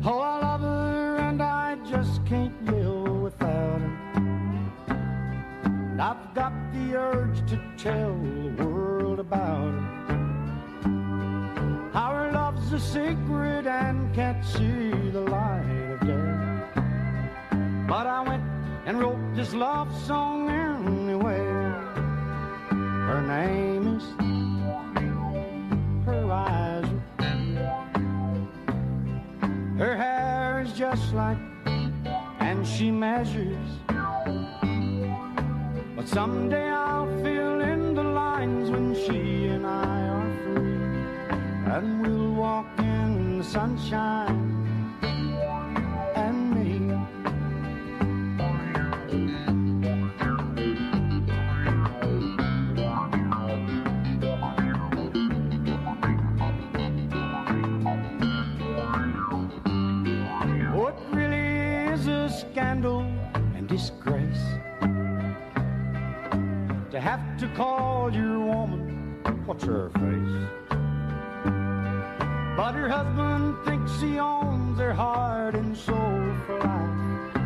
Oh, I love her and I just can't live without her. And I've got the urge to tell the world about her. How her love's a secret and can't see the light of day. But I went and wrote this love song anyway. Her name is Horizon. Her hair is just like, and she measures. But someday I'll fill in the lines when she and I are free, and we'll walk in the sunshine and me. What really is a scandal and disgrace to have to call your woman what's her face? But her husband thinks he owns her heart and soul for life,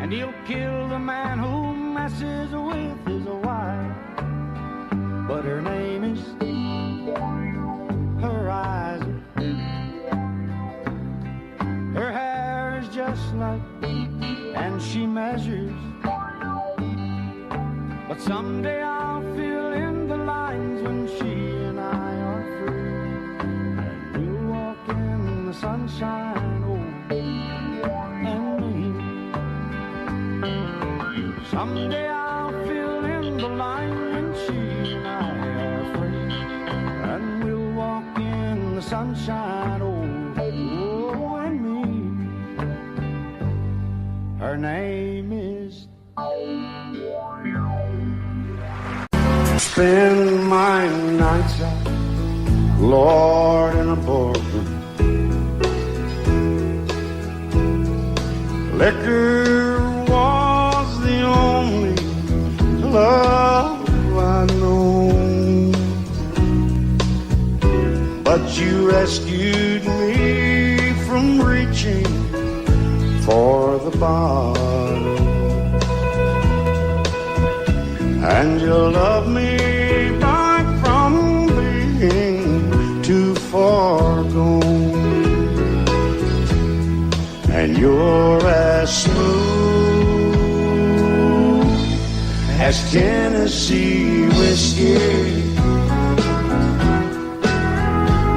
and he'll kill the man who messes with his wife. But her name is Horizon. Her hair is just like, and she measures. But someday I'll fill in the lines when she and I are free, and we'll walk in the sunshine, oh, and me. Someday I'll fill in the line when she and I are free, and we'll walk in the sunshine, oh, and me. Her name is. Spend my nights out, Lord, in a boardroom. Liquor was the only love I know, but you rescued me from reaching for the bottle, and you love me back from being too far gone. And you're as smooth as Tennessee whiskey.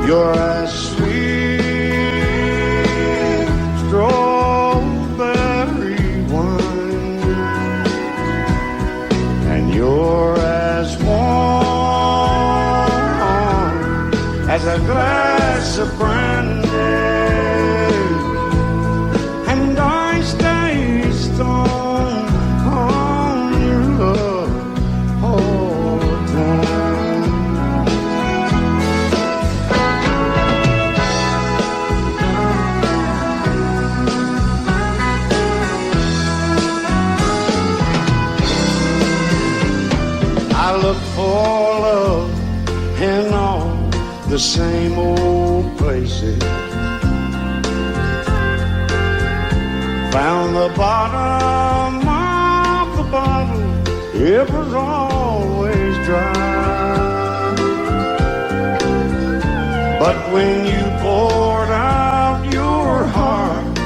You're as sweet strawberry wine, and you're as warm as a glass of brandy. And I stay stoned on your love all the time. I look for love in all the same old places. Found the bottom of the bottle, it was always dry. But when you poured out your heart,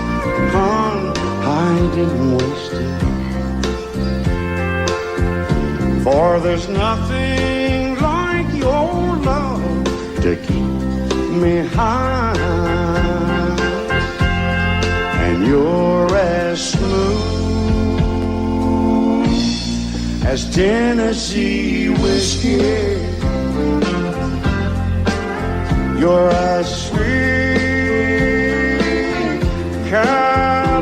hon, I didn't waste it. For there's nothing like your love to keep me high. And you're as smooth as Tennessee whiskey. You're as sweet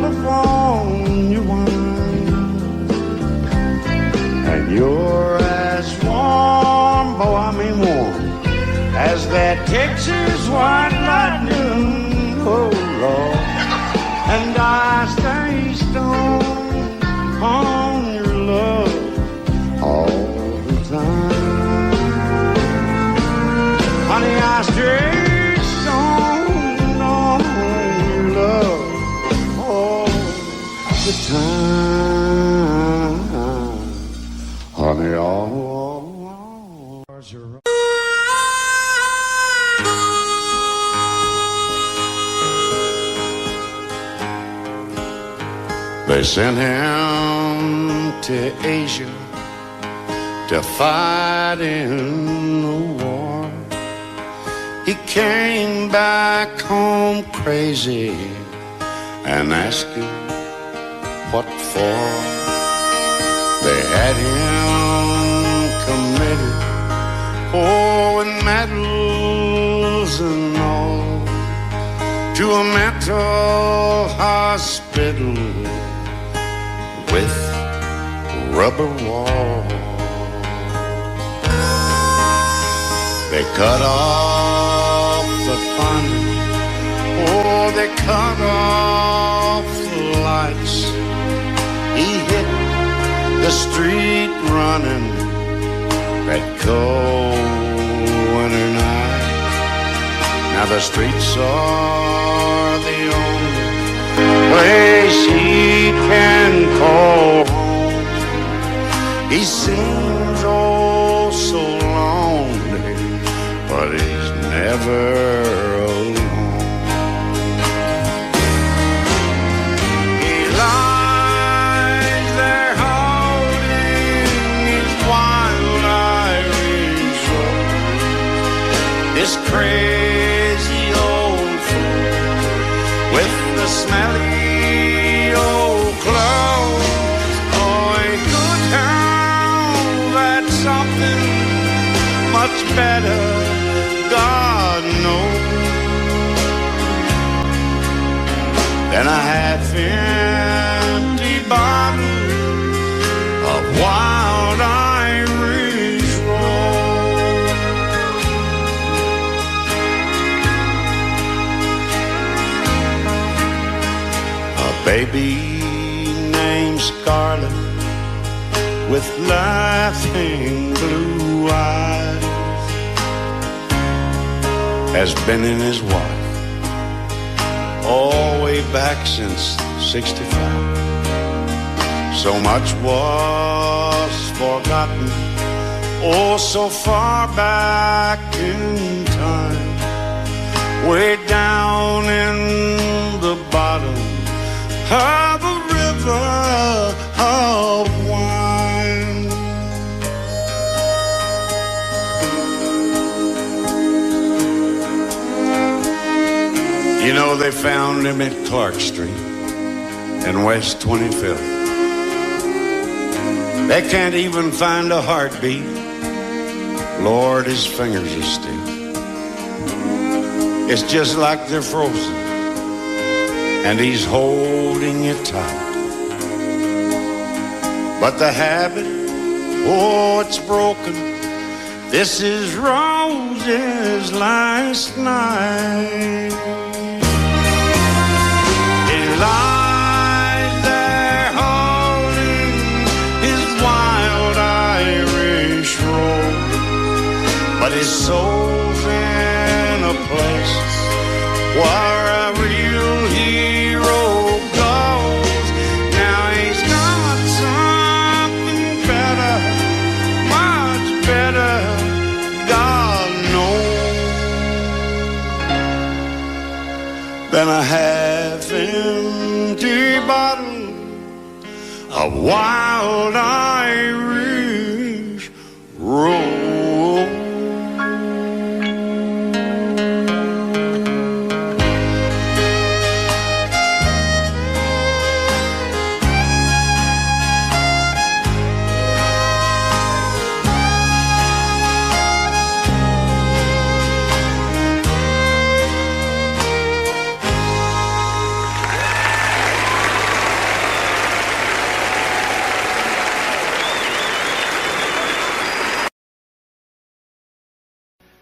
California wine, and you're as warm, oh I mean warm, as that Texas white lightning, oh Lord. And I stay stoned on your love all the time. Honey, I stay stoned on your love They sent him to Asia to fight in the war. He came back home crazy and asked him what for. They had him committed, oh, and medals and all, to a mental hospital with rubber walls. They cut off the thunder, oh, they cut off the lights. He hit the street running that cold winter night. Now the streets are the only place he can call home. He seems oh so lonely, but he's never alone. He lies there holding his wild Irish rose, this crazy old fool with the smelly old clothes. Oh, he could have had something much better, God knows, than a half-empty bottle of wild Irish rose. A baby named Scarlet with laughing blue eyes has been in his wife all the way back since '65. So much was forgotten, oh, so far back in time, way down in the bottom of a river of wine. You know, they found him at Clark Street and West 25th. They can't even find a heartbeat. Lord, his fingers are stiff. It's just like they're frozen, and he's holding it tight. But the habit, oh, it's broken. This is Rose's last night. He lies there holding his wild Irish rose, but his soul's in a place where a real hero goes. Now he's got something better, much better, God knows, than a half-empty bottle of wild Irish rose.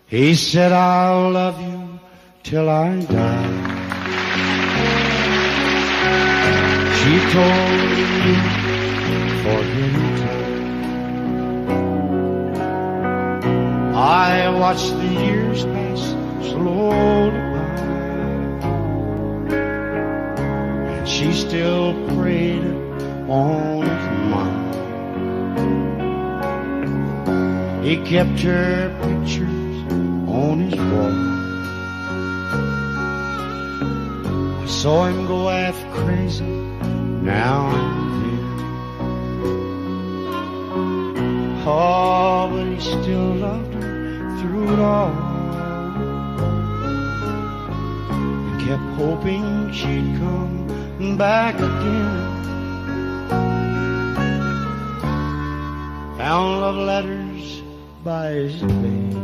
He said, I'll love you till I die. She told me for him to. I watched the years pass slowly by, and she still prayed on his mind. He kept her pictures on his wall. I saw him go half crazy now and then. Oh, but he still loved her through it all, and kept hoping she'd come back again. Found love letters by his bed.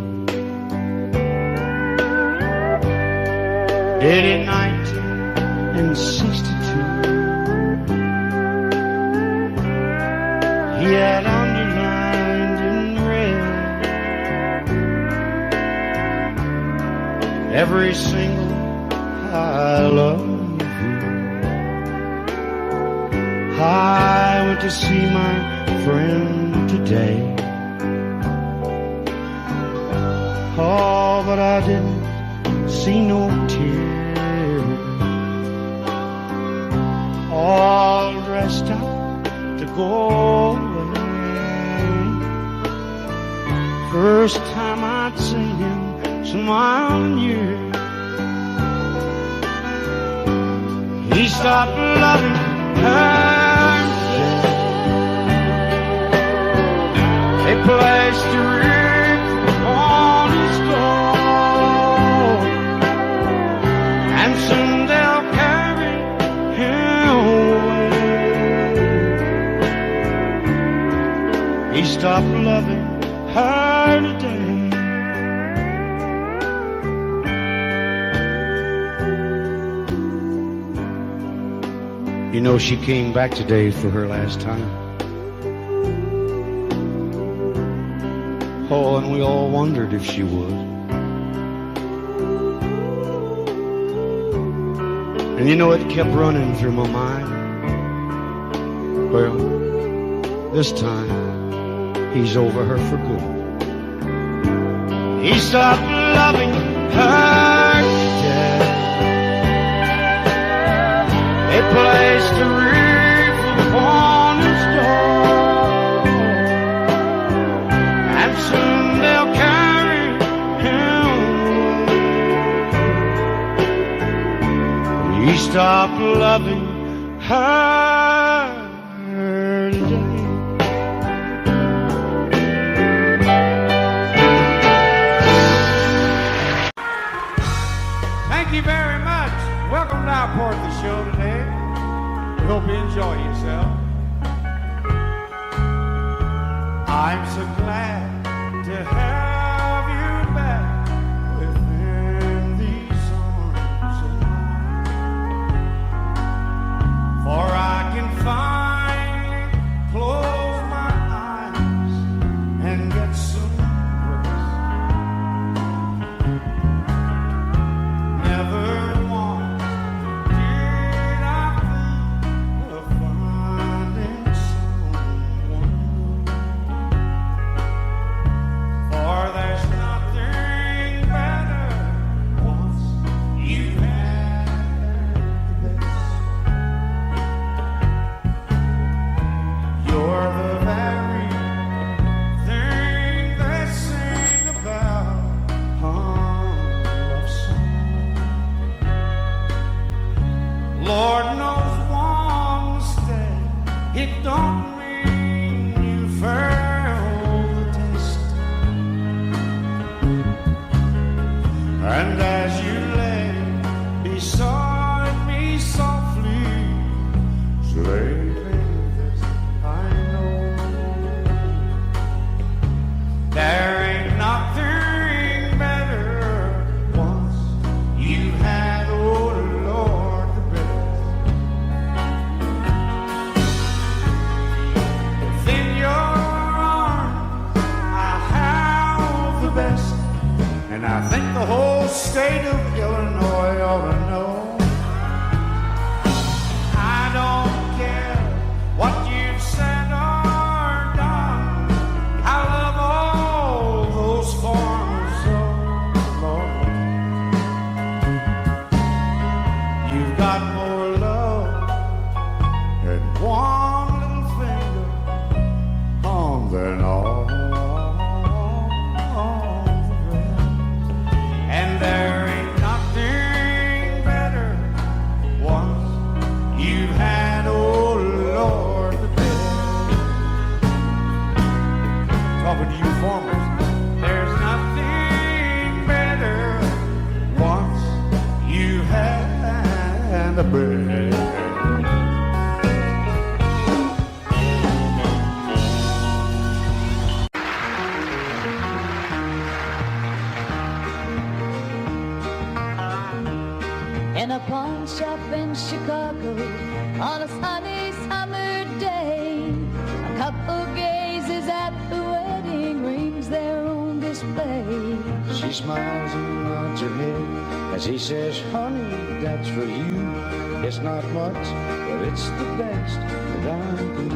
Did in 1962. He had underlined in red every single I love you. I went to see my friend today. Oh, but I didn't see no tears. All dressed up to go away. First time I'd seen him smiling years. He stopped loving her. They placed a ring on his door, and soon they'll carry him away. He stopped loving her today. You know, she came back today for her last time. Oh, and we all wondered if she would. And you know, it kept running through my mind. Well, this time, he's over her for good. He stopped loving her today. They placed a wreath upon his door, and soon they'll carry him away. He stopped loving her today. Thank you very much. Welcome to our part of the show today. We hope you enjoy yourself. I'm so glad to have you back within these arms of mine. For I can finally close my eyes and get some rest. Never once did I think of finding someone new. For there's nothing better once you've had the best. You're the very thing they sing about on love song. Lord knows one mistake, it don't mean you failed the test. And as you lay beside me softly, slaving this I know, there ain't nothing better once you had, oh Lord, the best. Within your arms I have the best, and I think the whole state of Illinois ought to know. I don't care what you've said or done, I love all those forms of love. You've got more love than one little finger on than all the rest. And there ain't nothing better once you've had, oh and the bread. In a pawn shop in Chicago on a sunny summer day, a couple gazes at the wedding rings there on display. She smiles and nods her head as he says, honey, that's for you. It's not much, but it's the best that I do.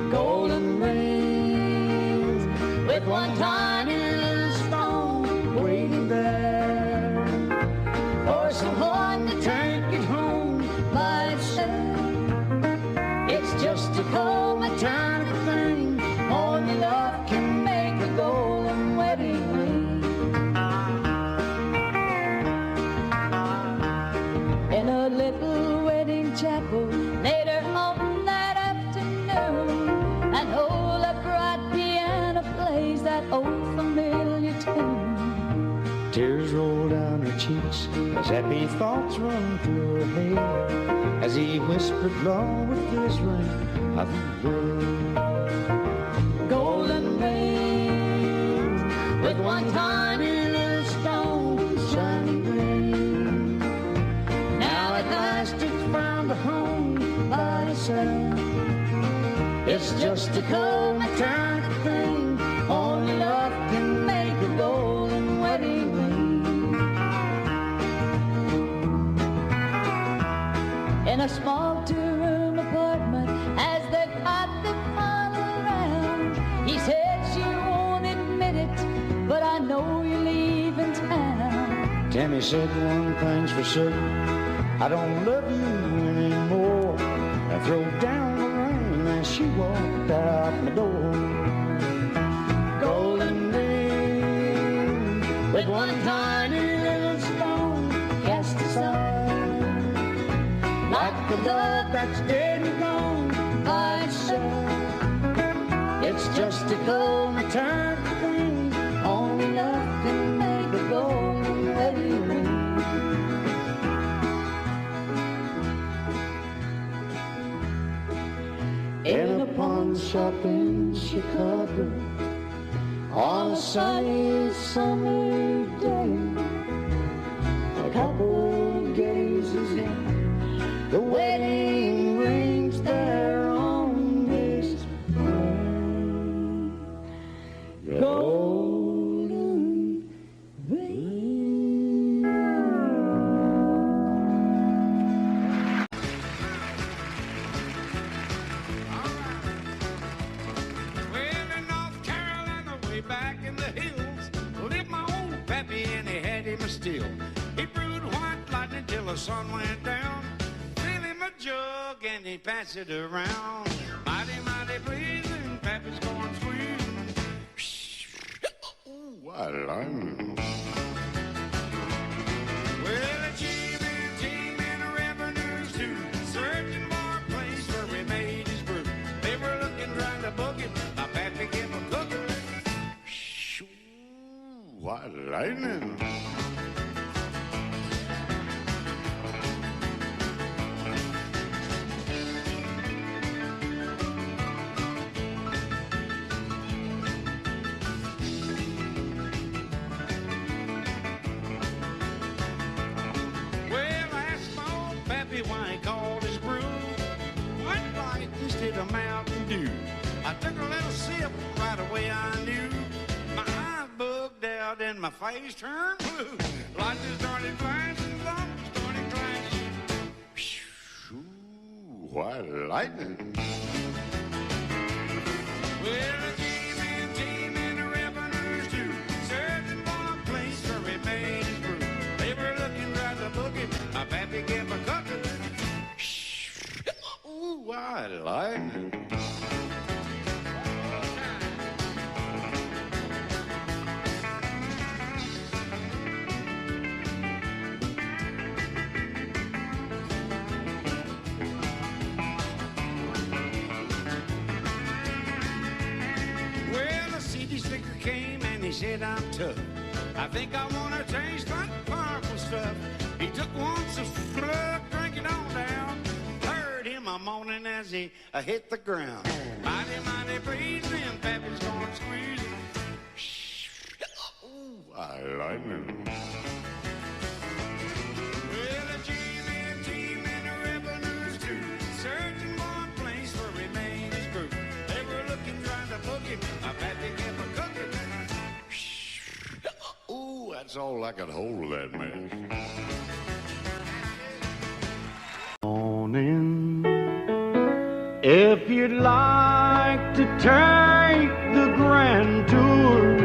Golden rings with one tiny little stone waiting there for someone to take it home by itself. It's just a cold maternal thing. Only love can make a golden wedding ring. In a little wedding chapel later on that afternoon, an old upright piano plays that old familiar tune. Tears roll down her cheeks as happy thoughts run through her head as he whispered, Lord, with this ring of love. Golden rings with one tiny little stone shining green. Now at last it's found a home by itself. It's just a cold maternal thing. Only love can make a golden wedding ring. In a small two-room apartment as they got the final round, he said she won't admit it, but I know you're leaving town. Tammy said one thing's for certain, I don't love you anymore. And throw down the ring as she walked out the door. Golden ring with one tiny little stone cast aside, like the love that's dead and gone by itself. It's just a cold maternal thing. Only love can make a golden wedding ring. In a pawn shop in Chicago on a sunny summer day, a couple gazes in the wedding rings there on display. Golden ring. Well, in North Carolina, way back in the hills, lived my old pappy and he had him a still. He brewed white lightning till the sun went down. Fill him a jug and he passed it around. Mighty, mighty pleasing, pappy's going squeezing. Ooh, I like it. Well, a team and revenues too, searching for a place where he made his brew. They were looking, trying to book it. My pappy gave a cooking. What lightning! Well, I asked my old pappy why he called his brew White Light instead of Mountain Dew. I took a little sip, right away I knew my eyes bugged out and my face turned blue. Lightning started flashing, thunder started clashing. Ooh, white lightning. Well, a team and revenues too, searching for a place where he made his brew. They were looking right the boogie, my pappy gave a cooking. Ooh, white lightning. He said, I'm tough. I think I want to taste like purple stuff. He took one so easy, hit the ground. Mighty, mighty please, and Pappy's gonna squeeze it. Ooh, I like it. Well, the G-Man team and the revenues too, searching for a place for remains group. They were looking, trying to book it. Pappy kept a cooking. Ooh, that's all I could hold of that mess. If you'd like to take the grand tour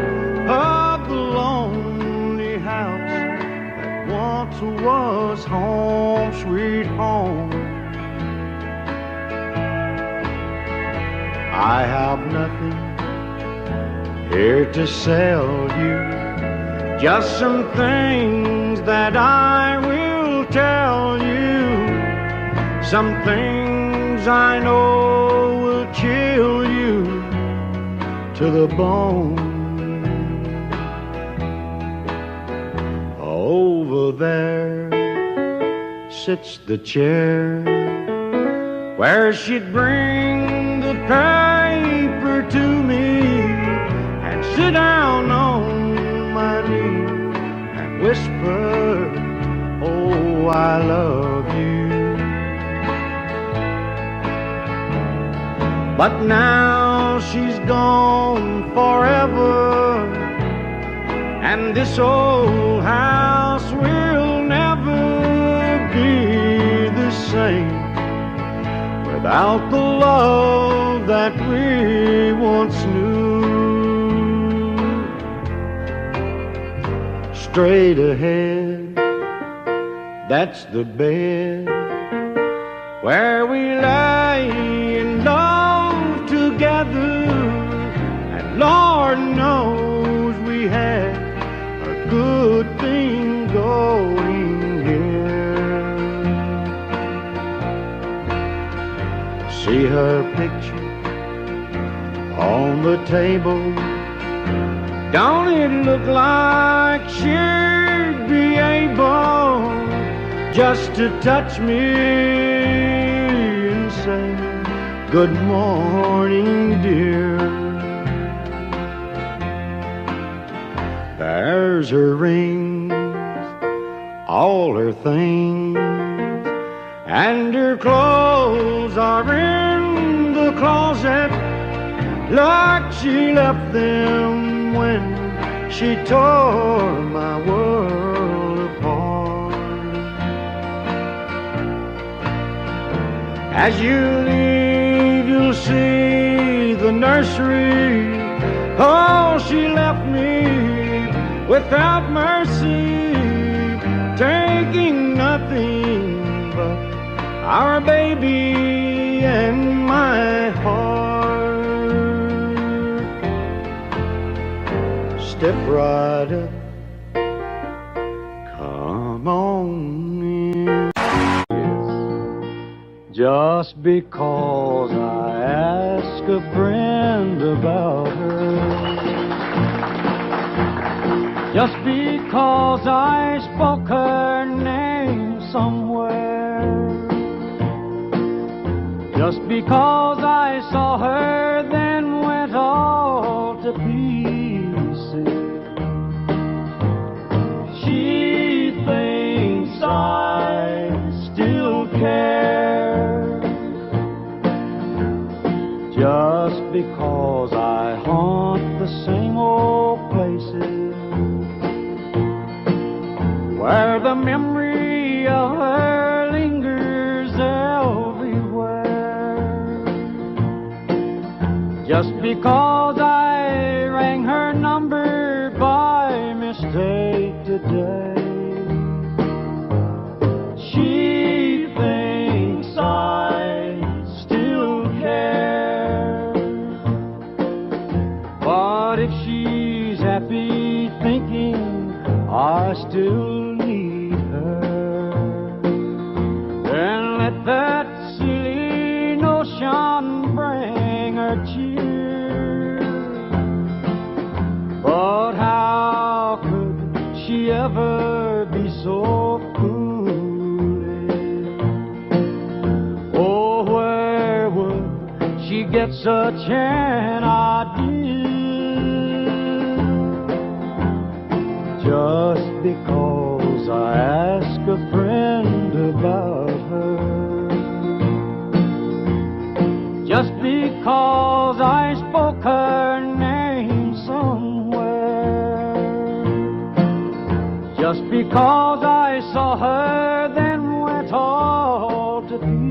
of the lonely house that once was home, sweet home, I have nothing here to sell you, just some things that I will tell you, some things I know will chill you to the bone. Over there sits the chair where she'd bring the paper to me and sit down on my knee and whisper, oh, I love you. But now she's gone forever, and this old house will never be the same without the love that we once knew. Straight ahead, that's the bed where we lay in love together, and Lord knows we had a good thing going here. See her picture on the table, don't it look like she'd be able just to touch me and say, good morning, dear. There's her rings, all her things, and her clothes are in the closet like she left them when she tore my world apart. As you leave, you'll see the nursery. Oh, she left me without mercy, taking nothing but our baby and my heart. Step right up, come on in. Just because I ask a friend about her, just because I spoke her name somewhere, just because I saw her then went all to pieces, she thinks I still care. Just because I haunt the same old places where the memory of her lingers everywhere. Just because I rang her number by mistake today, she thinks I still care. But if she's happy thinking I still need her, then let that silly notion bring her cheer. get such an idea just because I ask a friend about her, just because I spoke her name somewhere, just because I saw her then went all to pieces.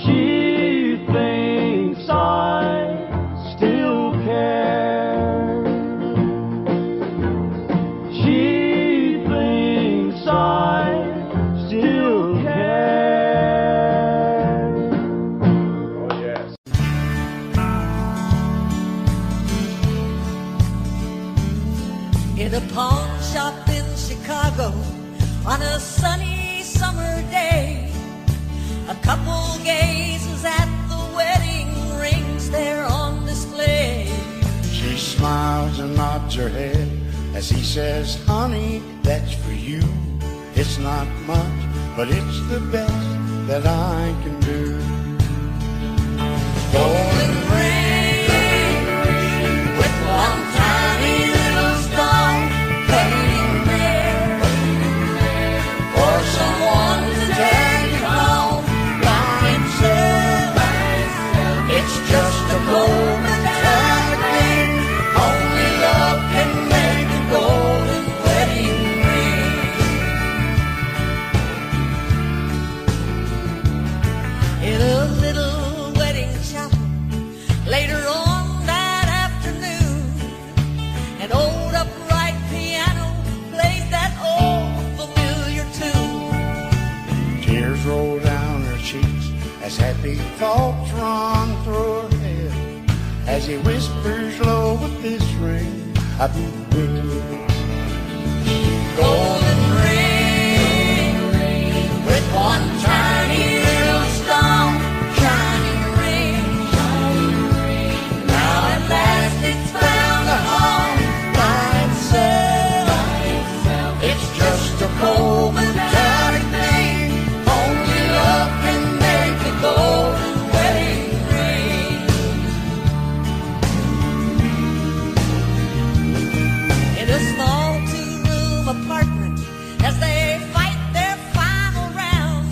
She thinks I still care. She thinks I still care. Oh, yes. In a pawn shop in Chicago on a sunny summer day, a couple gazes at the wedding rings there on display. She smiles and nods her head as he says, honey, that's for you. It's not much, but it's the best that I can do. Golden ring with one tiny little star hanging there for someone to take it home by himself. It's just a momentary thing. Only love can make a golden wedding ring. In a little wedding chapel later on that afternoon, an old upright piano played that old familiar tune. Tears roll down her cheeks as happy thoughts run through her head, as he whispers low, with this ring I've been waiting. Golden ring with one tiny little stone, shining ring. Now at last it's found a home by itself. It's just a momentary thing. Only love can make a golden wedding ring. In a small two-room apartment, as they fight their final round,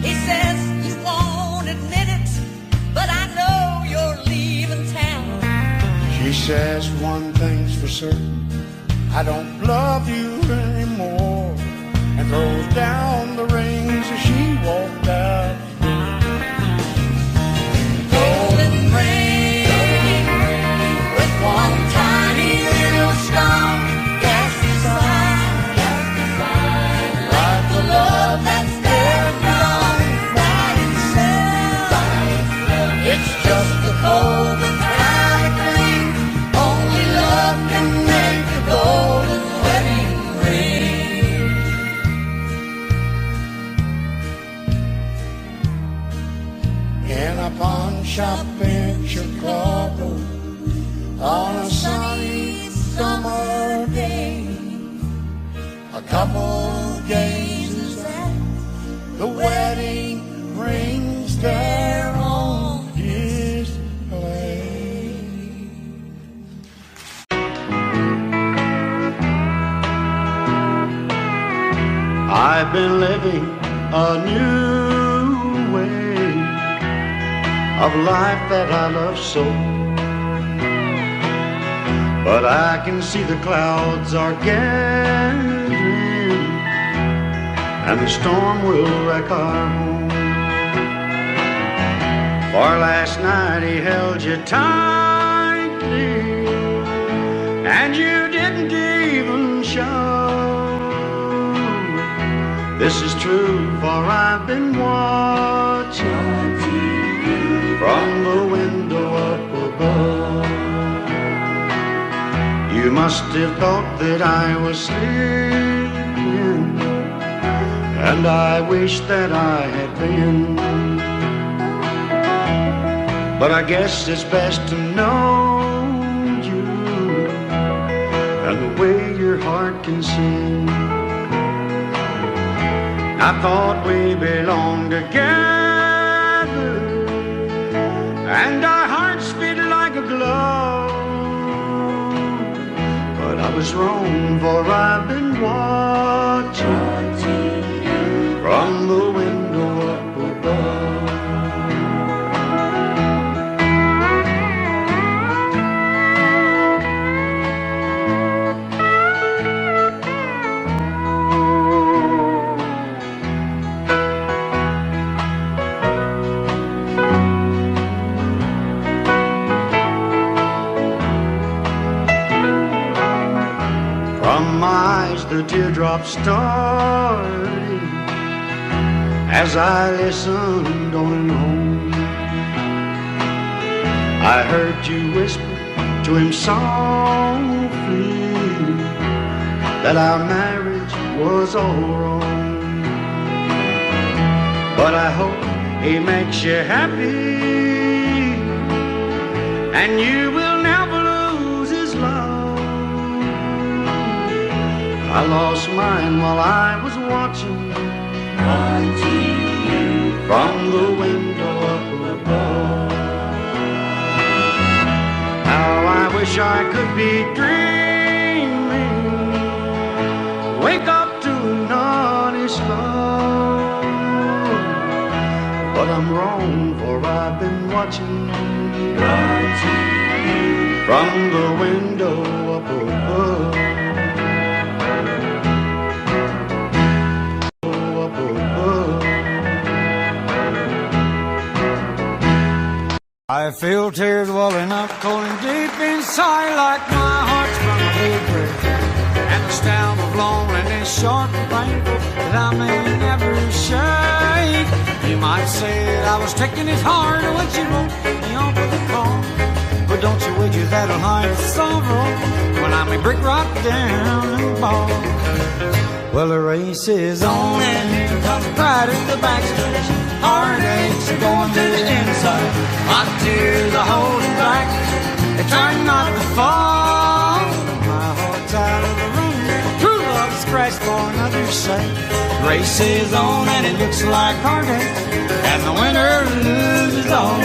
he says, you won't admit it, but I know you're leaving town. She says one thing's for certain, I don't love you anymore, and throws down the rings as she walked out. Golden ring with one tiny little stone cast aside, like the love that's there and gone by itself. It's just a momentary thing. Only love can make a golden wedding ring. In a pawn shop in Chicago on a sunny summer day, a couple gazes at the wedding rings there on display. I've been living a new way of life that I love so, but I can see the clouds are gathering and the storm will wreck our home. For last night he held you tightly and you didn't even show. This is true, for I've been watching from the window up above. You must have thought that I was sleeping, and I wish that I had been. But I guess it's best to know you and the way your heart can sing. I thought we belonged together, and our hearts fit like a glove. But I was wrong, for I've been watching from the window up above. From my eyes the teardrops started as I listened on and on. I heard you whisper to him softly that our marriage was all wrong. But I hope he makes you happy, and you will never lose his love. I lost mine while I was watching you from the window up above. How I wish I could be dreaming, wake up to an honest love. But I'm wrong, for I've been watching you from the window up above. I feel tears welling up cold and deep inside, like my heart's from a big break, and the stab of loneliness sharp and painful that I may never shake. You might say that I was taking it hard when she wrote me off with a call, but don't you wager that'll hide the sorrow when I may break right down and fall. Well, the race is on and here comes pride in the backstretch. Heartaches are going to the inside. My tears are holding back, they're trying not to fall. My heart's out of the room, true love is crashed for another sake. The race is on and it looks like heartache, and the winner loses all.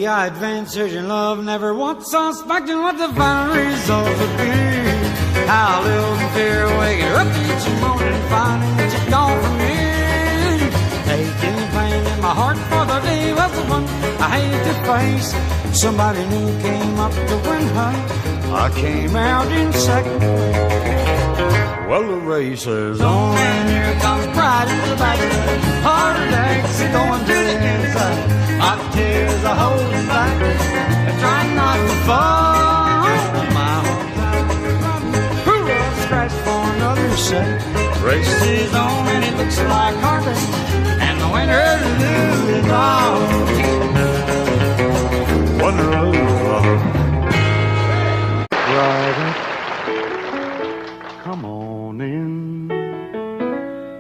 I advanced searching love, never once suspecting what the final result would be. How I lived in fear, waking up each morning and finding that you're gone from me. Taking the pain in my heart for the day was the one I hate to face. Somebody new came up to win her, I came out in second place. Well, the race is on and here comes pride in the back. Heartaches are going to the inside. My tears are holding back, they're trying not to fall. My whole time who will scratch for another sake. Race is on and it looks like heartache, and the winner loses all. Winner loses all. Driver, come on in.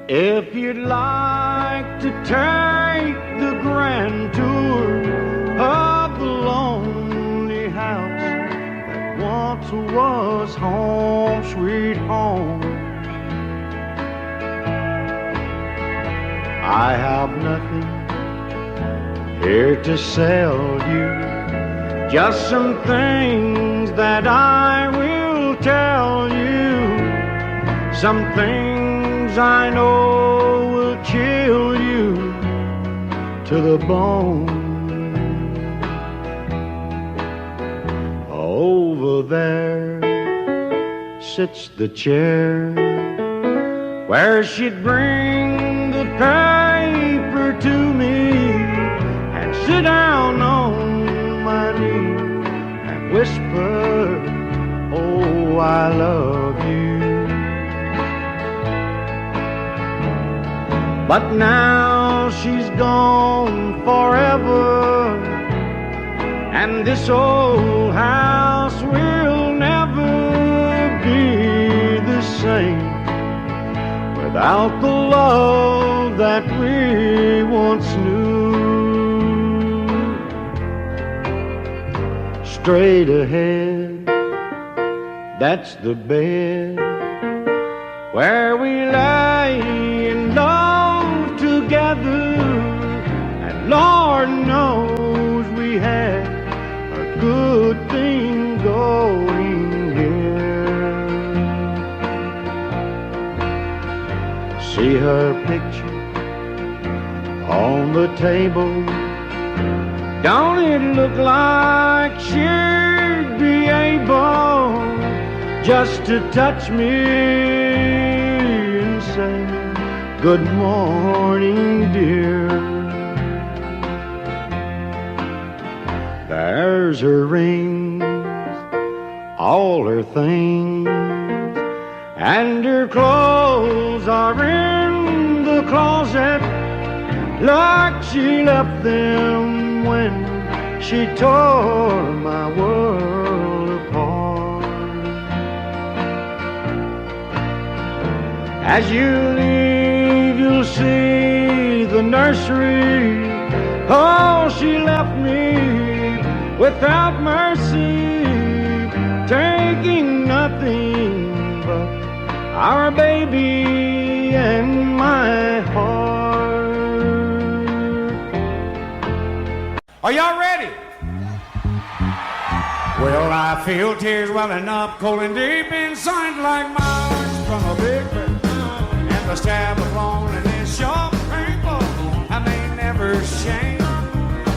If you'd like to take the grand tour of the lonely house that once was home, sweet home, I have nothing here to sell you, just some things that I will tell you, some things I know will chill you to the bone. Over there sits the chair where she'd bring the paper to me and sit down on my knee and whisper, oh, I love you. But now she's gone forever, and this old house will never be the same. without the love that we once knew. Straight ahead, that's the bed where we lay in love together. And Lord knows we had a good thing going here. See her picture on the table. Don't it look like she'd be able just to touch me and say, good morning, dear. There's her rings, all her things, and her clothes are in the closet like she left them when she tore my world apart. As you leave, you'll see the nursery. Oh, she left me without mercy, taking nothing but our baby and my heart. Are y'all ready? Well, I feel tears welling up, cold and deep inside like mine from a big bed. And the stab of loneliness, sure painful, I may never shame.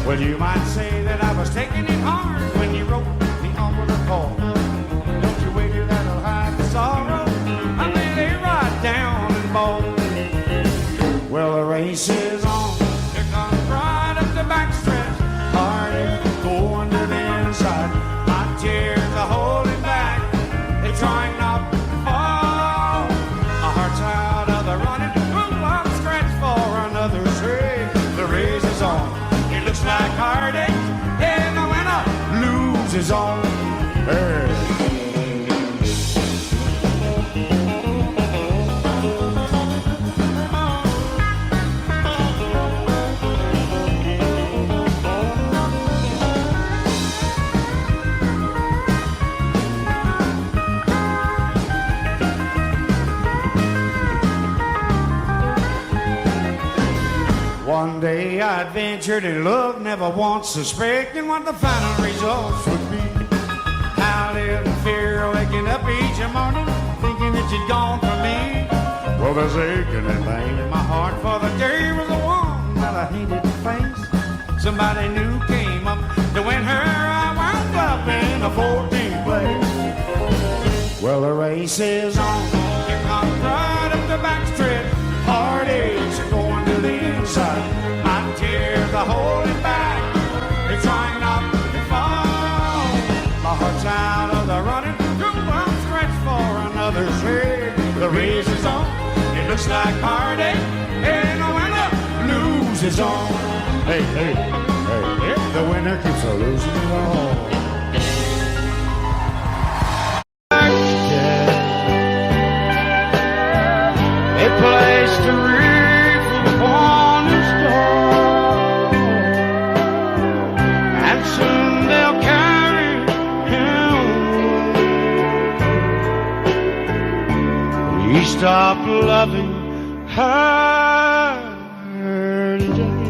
Well, you might say that I was taking it hard when you wrote me over the call. Don't you wait till that'll hide the sorrow, I may lay right down and bawl. Well, the race is on, here comes right up the backstretch. Heartache going to the inside, my tears are holding back, they're trying not to fall. My heart's out of the running, ooh, I'm scratched for another trade. The race is on, it looks like heartache, and the winner loses on. Hey. One day I ventured in love, never once suspecting what the final results would be. I lived in fear, waking up each morning, thinking that you'd gone from me. Well, there's aching and pain in my heart, for the day was the one that I hated to face. Somebody new came up to win her, I wound up in a 14th place. Well, the race is on, here comes right up the backstretch. Heartaches are going to the inside, my tears are holding back, they're trying not to fall. My heart's out of the running, I'm scratched for another trade. The race is on, it looks like heartache, and the winner loses on. Hey, hey, hey, hey, the winner keeps on losing it all. A place to reef upon a star, and soon they'll carry him. He stopped loving her today.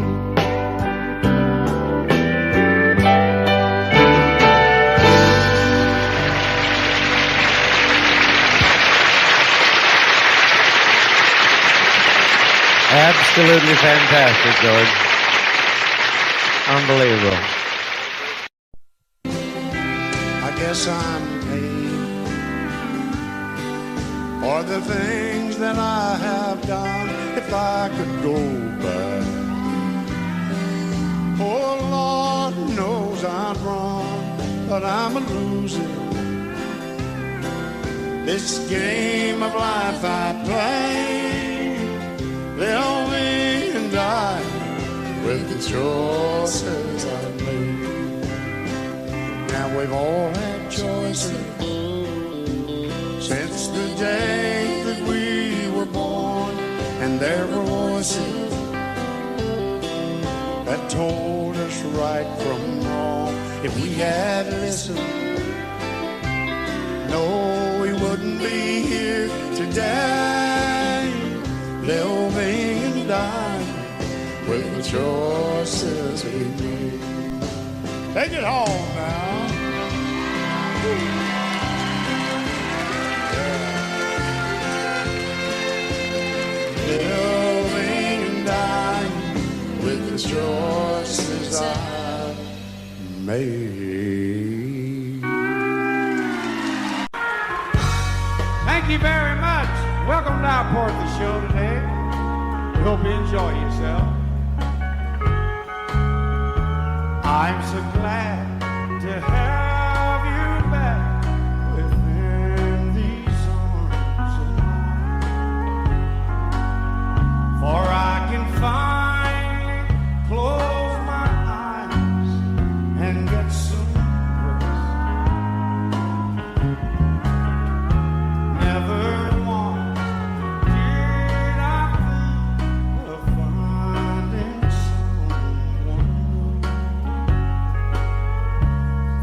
Absolutely fantastic, George. Unbelievable. I guess I'm paid for the things that I have done. If I could go back, oh Lord knows I'd run, but I'm a loser. This game of life I play, they'll live and die with the choices I've made. Now we've all had choices since the day that we were born. there were voices that told us right from wrong. If we had listened, no, we wouldn't be here today, living and dying with the choices we made. Take it home now. Living and dying with the choices I made. Thank you very much. Welcome to our part of the show today. We hope you enjoy yourself. I'm so glad to have you back within these arms of mine. For I can finally close my eyes and get some rest. Never once did I think of finding someone new.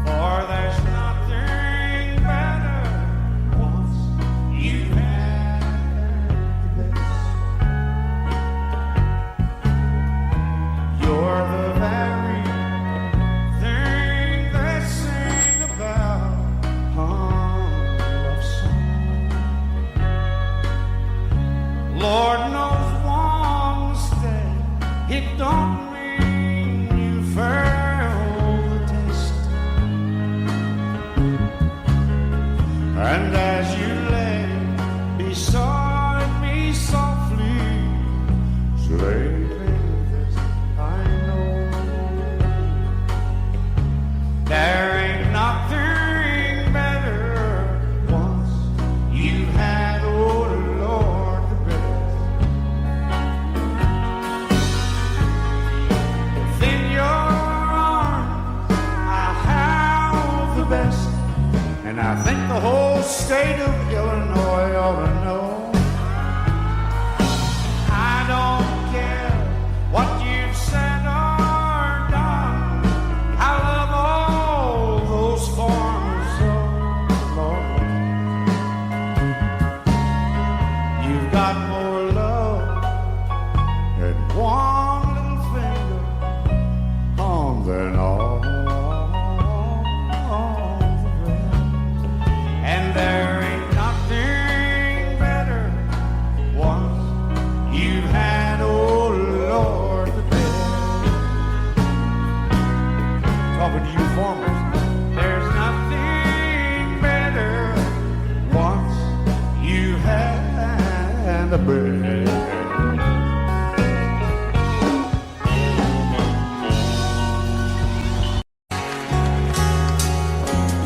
For there's nothing better once you've had the best. You're the very thing they sing about on love song. Lord knows one mistake, it don't mean you failed the test. And as you lay beside me softly, lately this I know, there ain't nothing better once you've had, oh Lord, the best. Within your arms I have the best, and I think the whole state of Illinois ought to know. I don't care what you've said or done, I love all those forms of love. You've got more love than one little finger on than all the rest. And there ain't nothing better once you've had, oh Lord, the best. Talking to you farmers, there's nothing better once you've had the best.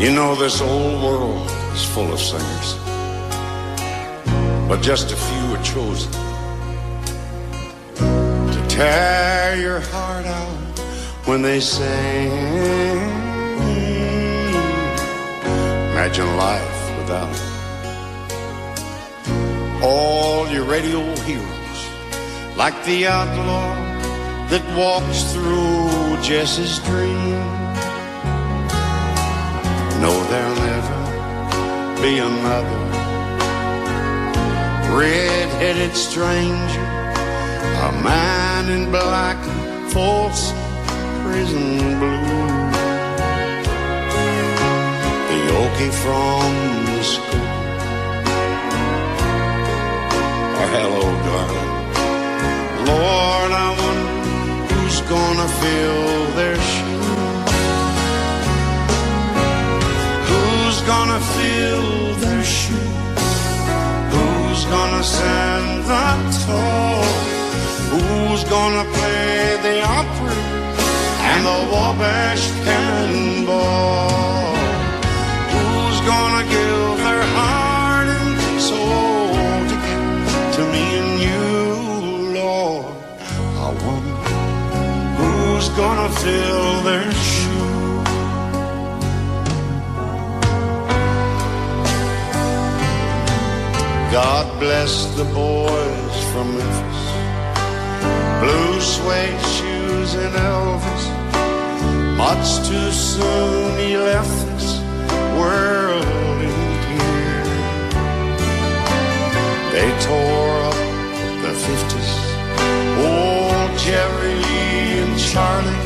You know, this old world is full of singers, but just a few are chosen to tear your heart out when they sing. Imagine life without all your radio heroes, like the outlaw that walks through Jesse's dream. No, there'll never be another red-headed stranger, a man in black, false prison blue. The Okie from the school. Oh, hello, darling. Lord, I wonder who's gonna fill their shoes. Who's gonna fill their shoes? Who's gonna send the toll? Who's gonna play the opera and the Wabash Cannonball? Who's gonna give their heart and soul to get to me and you, Lord? I wonder who's gonna fill their shoes. God bless the boys from Memphis, blue suede shoes and Elvis. Much too soon he left this world in tears. They tore up the 50s, old Jerry Lee and Charlie,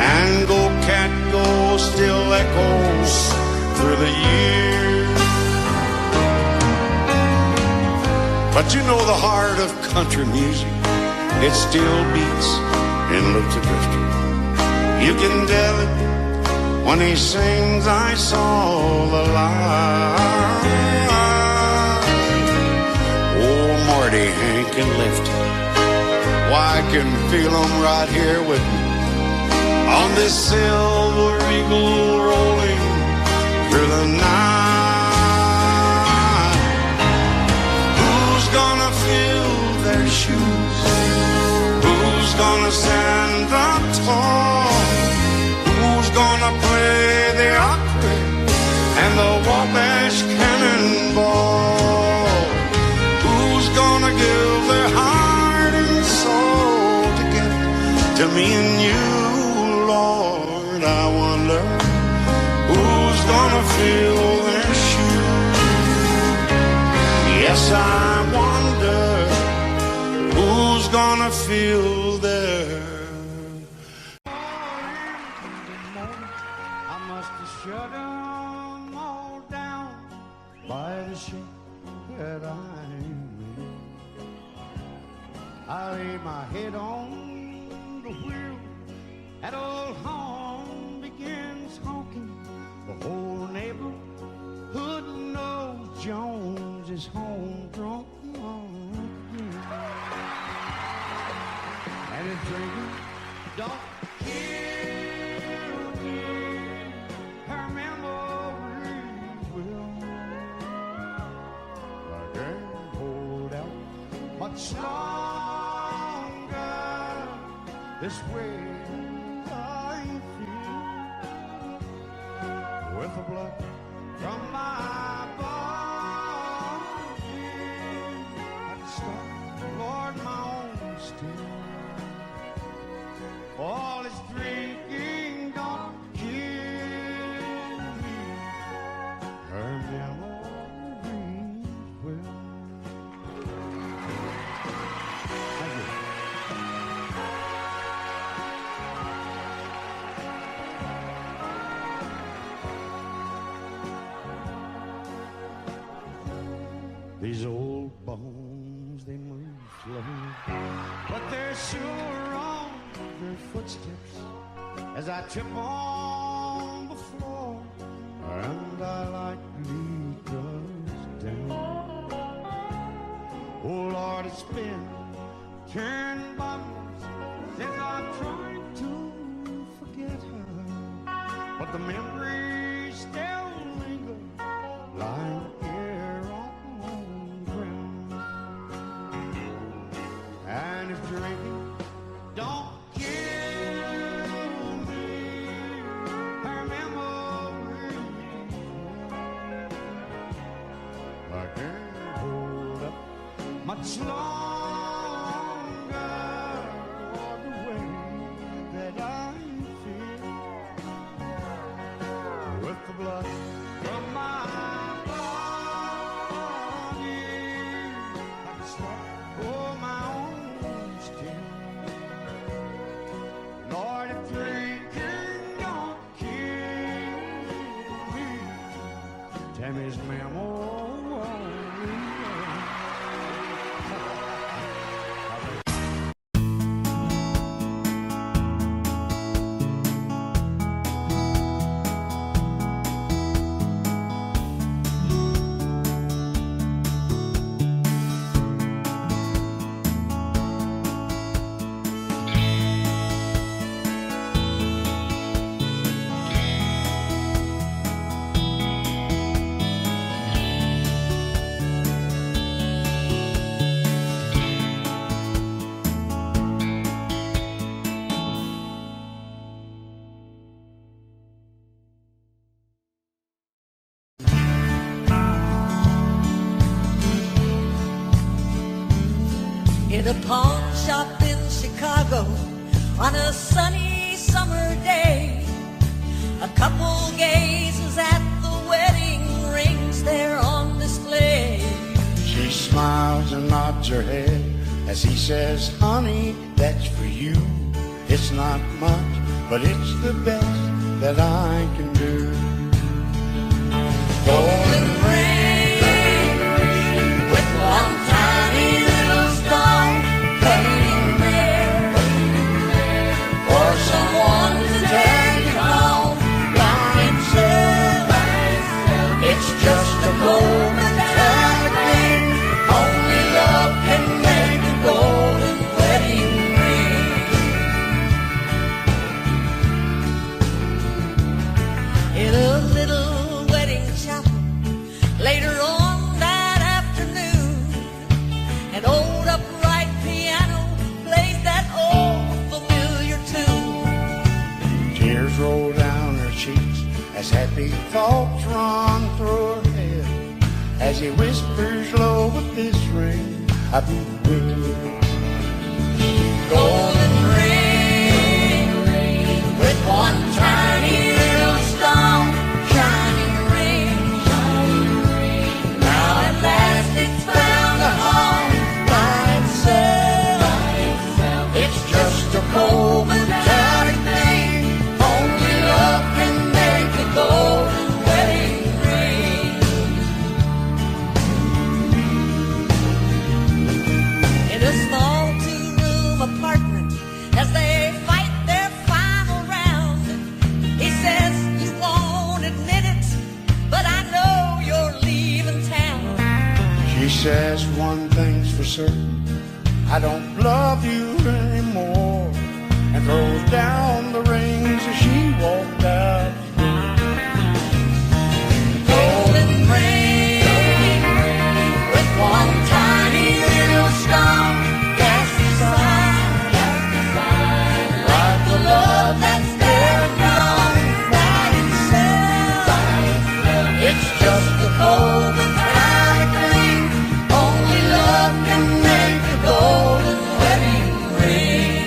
and Go Cat Go still echoes through the years. But you know the heart of country music, it still beats in Luther Drifter. You can tell it when he sings, I saw the light. Oh, Marty, Hank, and Lefty, why, I can feel them right here with me on this silver eagle rolling through the night. Who's gonna fill their shoes? Who's gonna stand up tall? Who's gonna play the opera and the Wabash Cannonball? Who's gonna give their heart and soul to get to me and you, Lord? I wonder who's gonna fill their shoes. Yes, I wonder who's gonna fill their. I must have shut them all down by the ship that I'm in. I laid my head on the wheel, that old horn begins honking. The whole neighborhood knows Jones is home drunk. And if drinking don't kill me, her memories will. I can't hold out much longer this way. I feel with the blood from my body. I'd stop, Lord, my own still. All this drinking don't kill me. Her memories will. Thank you. These old bones, they move slow, but they're sure on their footsteps as I trip on the floor, and I lightly touch down. Oh Lord, it's been 10 months since I've tried to forget her, but the memories still linger, lying here on the ground. And if drinking don't kill me, her memories, I can't hold up much longer the way that I feel with the blood from my body. I can start my own still. Lord, if drinking don't kill me, Tammy's memory. in a pawn shop in Chicago on a sunny summer day. A couple gazes at the wedding rings there on display. She smiles and nods her head as he says, honey, that's for you. It's not much, but it's the best that I can do. Golden ring with one tiny little star hanging there for someone to take it home by himself. It's just a momentary thing. Only love can make a golden wedding ring. In a little wedding chapel later on that afternoon, an old upright piano plays that old familiar tune. Tears roll down her cheeks as happy thoughts run through her head, as he whispers low, with this ring I've been wicked. Golden ring with one tiny little stone, shining ring. Now at last it's found a home by itself. It's just a momentary thing. Only love can make a golden wedding ring. In a small two-room apartment, as they fight their final round, he says, you won't admit it, but I know you're leaving town. She says, one thing's for certain, I don't love you anymore, and throws down the rings as she walked out. Golden ring with one tiny little stone cast aside, like the love that's there and gone by itself. It's just a momentary thing. Only love can make a golden wedding ring.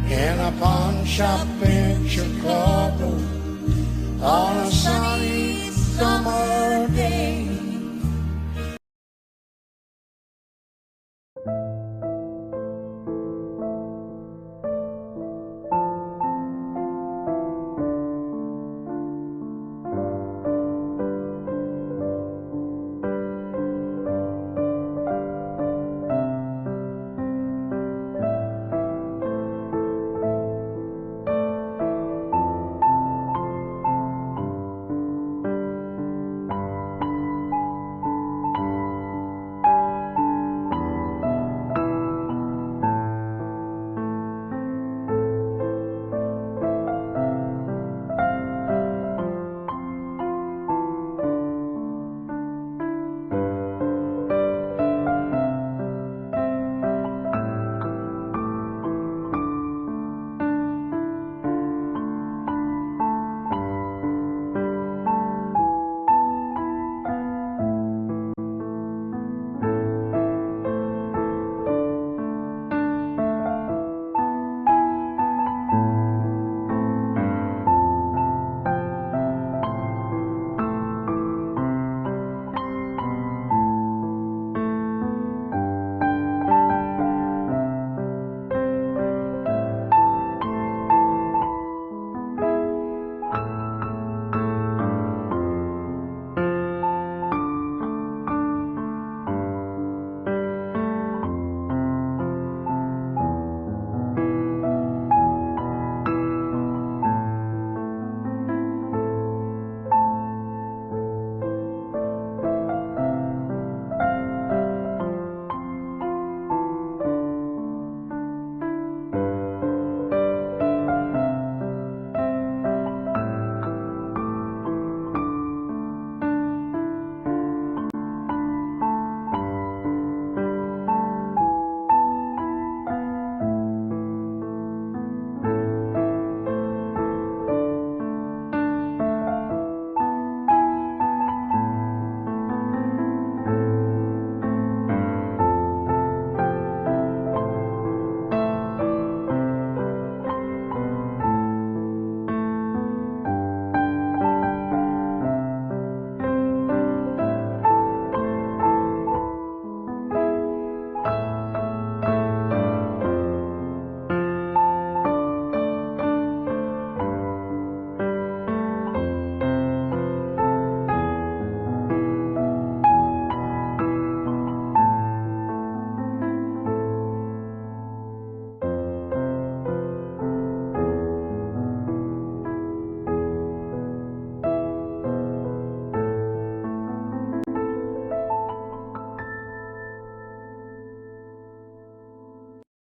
In a pawn shop in Chicago on a sunny summer